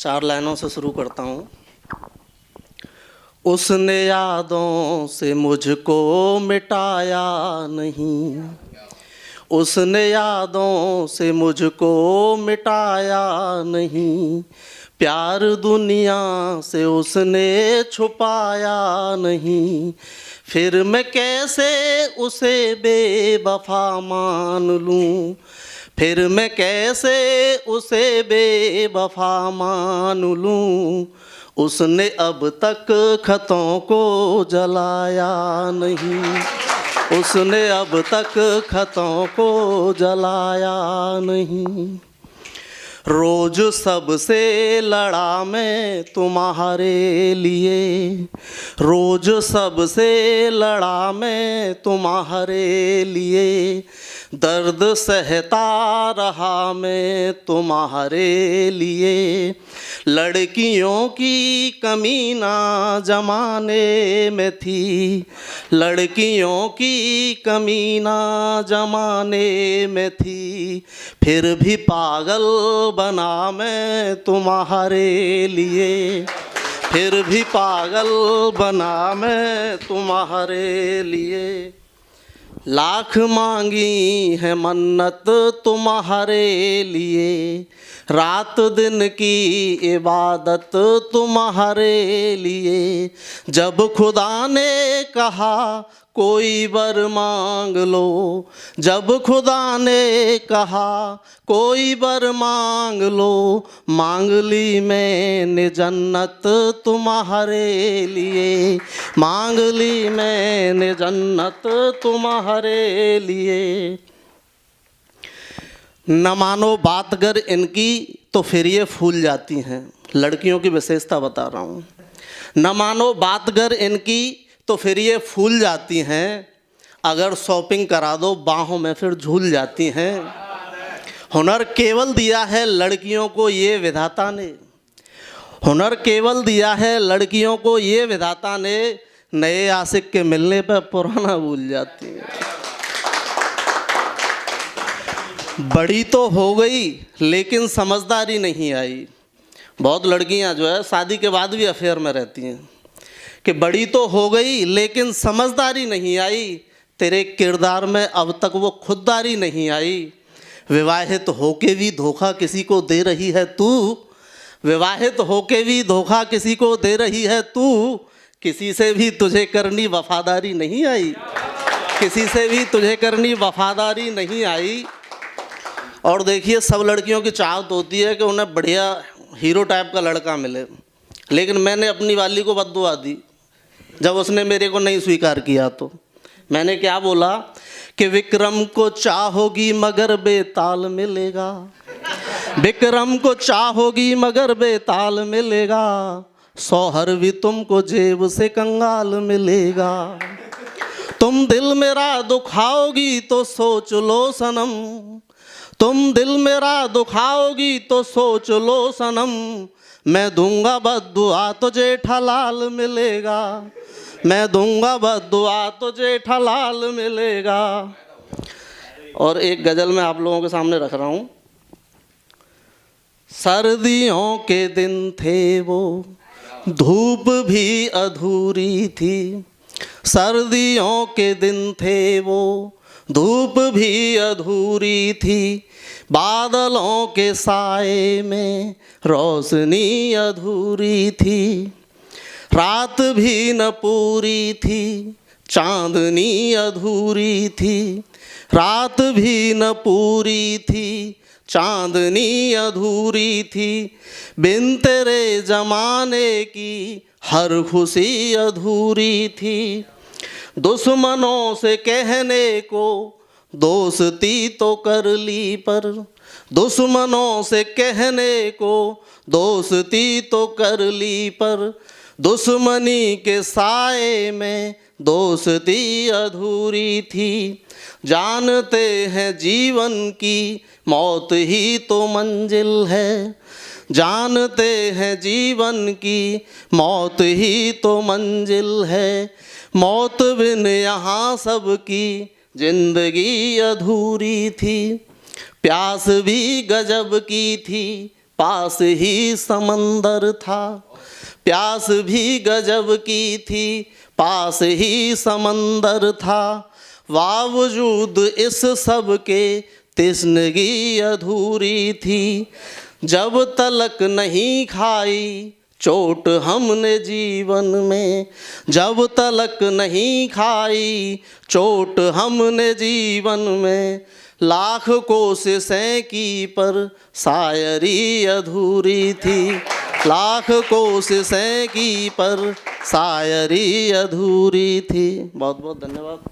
4 लाइनों से शुरू करता हूँ। उसने यादों से मुझको मिटाया नहीं, उसने यादों से मुझको मिटाया नहीं, प्यार दुनिया से उसने छुपाया नहीं, फिर मैं कैसे उसे बेवफा मान लूँ, फिर मैं कैसे उसे बेवफा मान लूँ। उसने अब तक खतों को जलाया नहीं, उसने अब तक खतों को जलाया नहीं। रोज सबसे लड़ा मैं तुम्हारे लिए, रोज सबसे लड़ा मैं तुम्हारे लिए, दर्द सहता रहा मैं तुम्हारे लिए। लड़कियों की कमी ना जमाने में थी, लड़कियों की कमी ना जमाने में थी, फिर भी पागल बना मैं तुम्हारे लिए, फिर भी पागल बना मैं तुम्हारे लिए। लाख मांगी है मन्नत तुम्हारे लिए, रात दिन की इबादत तुम्हारे लिए, जब खुदा ने कहा कोई वर मांग लो, जब खुदा ने कहा कोई वर मांग लो, मांग ली मैंने जन्नत तुम्हारे लिए, मांग ली मैंने जन्नत तुम्हारे लिए। न मानो बात अगर इनकी तो फिर ये फूल जाती हैं, लड़कियों की विशेषता बता रहा हूँ। न मानो बात अगर इनकी तो फिर ये फूल जाती हैं, अगर शॉपिंग करा दो बाहों में फिर झूल जाती हैं। हुनर केवल दिया है लड़कियों को ये विधाता ने, हुनर केवल दिया है लड़कियों को ये विधाता ने, नए आशिक के मिलने पर पुराना भूल जाती है। बड़ी तो हो गई लेकिन समझदारी नहीं आई। बहुत लड़कियां जो है शादी के बाद भी अफेयर में रहती हैं कि बड़ी तो हो गई लेकिन समझदारी नहीं आई, तेरे किरदार में अब तक वो खुददारी नहीं आई। विवाहित होके भी धोखा किसी को दे रही है तू, विवाहित होके भी धोखा किसी को दे रही है तू, किसी से भी तुझे करनी वफादारी नहीं आई, किसी से भी तुझे करनी वफादारी नहीं आई। और देखिए सब लड़कियों की चाहत होती है कि उन्हें बढ़िया हीरो टाइप का लड़का मिले, लेकिन मैंने अपनी वाली को बद्दुआ दी जब उसने मेरे को नहीं स्वीकार किया। तो मैंने क्या बोला कि विक्रम को चाहोगी मगर बेताल मिलेगा, विक्रम को चाहोगी मगर बेताल मिलेगा, सौहर भी तुमको जेब से कंगाल मिलेगा। तुम दिल मेरा दुखाओगी तो सोच लो सनम, तुम दिल मेरा दुखाओगी तो सोच लो सनम, मैं दूंगा बद्दुआ तो जेठालाल मिलेगा, मैं दूंगा बद्दुआ तो जेठालाल मिलेगा। और एक गज़ल मैं आप लोगों के सामने रख रहा हूँ। सर्दियों के दिन थे वो धूप भी अधूरी थी, सर्दियों के दिन थे वो धूप भी अधूरी थी, बादलों के साए में रोशनी अधूरी थी, रात भी न पूरी थी चांदनी अधूरी थी, रात भी न पूरी थी चांदनी अधूरी थी, बिन तेरे जमाने की हर खुशी अधूरी थी। दुश्मनों से कहने को दोस्ती तो कर ली पर, दुश्मनों से कहने को दोस्ती तो कर ली पर, दुश्मनी के साए में दोस्ती अधूरी थी। जानते हैं जीवन की मौत ही तो मंजिल है, जानते हैं जीवन की मौत ही तो मंजिल है, मौत बिन यहाँ सबकी जिंदगी अधूरी थी। प्यास भी गजब की थी पास ही समंदर था। प्यास भी गजब की थी, पास ही समंदर था। बावजूद इस सब के तिश्नगी अधूरी थी। जब तलक नहीं खाई चोट हमने जीवन में, जब तलक नहीं खाई चोट हमने जीवन में। लाख कोशिशें की पर शायरी अधूरी थी, लाख कोशिशें की पर शायरी अधूरी थी। बहुत बहुत धन्यवाद।